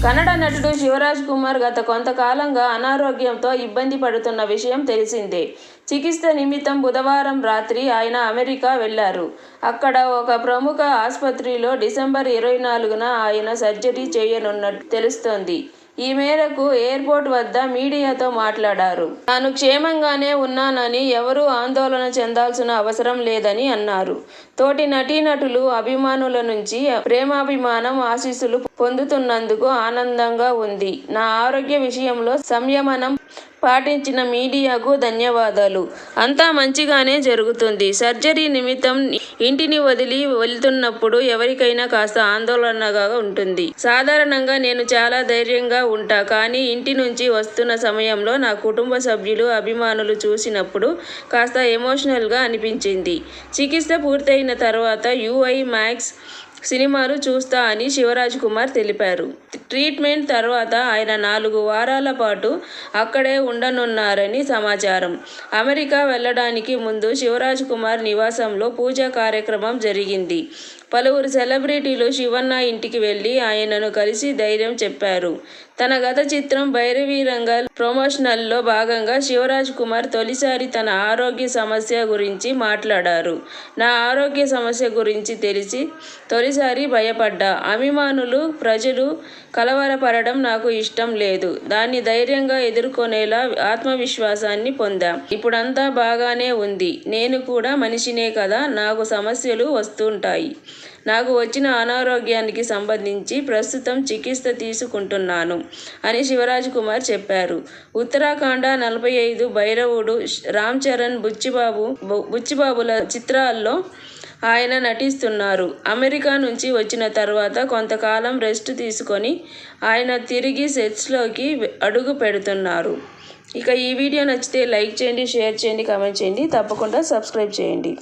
కన్నడ నటుడు శివరాజ్ కుమార్ గత కొంతకాలంగా అనారోగ్యంతో ఇబ్బంది పడుతున్న విషయం తెలిసిందే. చికిత్స నిమిత్తం బుధవారం రాత్రి ఆయన అమెరికా వెళ్లారు. అక్కడ ఒక ప్రముఖ ఆస్పత్రిలో డిసెంబర్ 24న ఆయన సర్జరీ చేయనున్నట్టు తెలుస్తోంది. ఈ మేరకు ఎయిర్పోర్ట్ వద్ద మీడియాతో మాట్లాడారు. తాను క్షేమంగానే ఉన్నానని, ఎవరూ ఆందోళన చెందాల్సిన అవసరం లేదని అన్నారు. తోటి నటీనటులు, అభిమానుల నుంచి ప్రేమాభిమానం, ఆశీస్సులు పొందుతున్నందుకు ఆనందంగా ఉంది. నా ఆరోగ్య విషయంలో సంయమనం పాటించిన మీడియాకు ధన్యవాదాలు. అంతా మంచిగానే జరుగుతుంది. సర్జరీ నిమిత్తం ఇంటిని వదిలి వెళ్తున్నప్పుడు ఎవరికైనా కాస్త ఆందోళనగా ఉంటుంది. సాధారణంగా నేను చాలా ధైర్యంగా ఉంటా. కానీ ఇంటి నుంచి వస్తున్న సమయంలో నా కుటుంబ సభ్యులు, అభిమానులు చూసినప్పుడు కాస్త ఎమోషనల్గా అనిపించింది. చికిత్స పూర్తయిన తర్వాత యుఐ మ్యాక్స్ సినిమాలు చూస్తా అని శివరాజ్ కుమార్ తెలిపారు. ట్రీట్మెంట్ తర్వాత ఆయన 4 వారాల పాటు అక్కడే ఉండనున్నారని సమాచారం. అమెరికా వెళ్లడానికి ముందు శివరాజ్ కుమార్ నివాసంలో పూజా కార్యక్రమం జరిగింది. పలువురు సెలబ్రిటీలు శివన్న ఇంటికి వెళ్లి ఆయనను కలిసి ధైర్యం చెప్పారు. తన గత చిత్రం భైరవీ రంగల్ ప్రమోషనల్లో భాగంగా శివరాజ్ కుమార్ తొలిసారి తన ఆరోగ్య సమస్య గురించి మాట్లాడారు. నా ఆరోగ్య సమస్య గురించి తెలిసి తొలిసారి భయపడ్డా. అభిమానులు, ప్రజలు కలవరపడడం నాకు ఇష్టం లేదు. దాన్ని ధైర్యంగా ఎదుర్కొనేలా ఆత్మవిశ్వాసాన్ని పొందా. ఇప్పుడంతా బాగానే ఉంది. నేను కూడా మనిషినే కదా, నాకు సమస్యలు వస్తుంటాయి. నాకు వచ్చిన అనారోగ్యానికి సంబంధించి ప్రస్తుతం చికిత్స తీసుకుంటున్నాను అని శివరాజ్ కుమార్ చెప్పారు. ఉత్తరాఖండ 45, భైరవుడు, రామ్ చరణ్, బుచ్చిబాబుల చిత్రాల్లో ఆయన నటిస్తున్నారు. అమెరికా నుంచి వచ్చిన తర్వాత కొంతకాలం రెస్ట్ తీసుకొని ఆయన తిరిగి సెట్స్లోకి అడుగు పెడుతున్నారు. ఇక ఈ వీడియో నచ్చితే లైక్ చేయండి, షేర్ చేయండి, కామెంట్ చేయండి. తప్పకుండా సబ్స్క్రైబ్ చేయండి.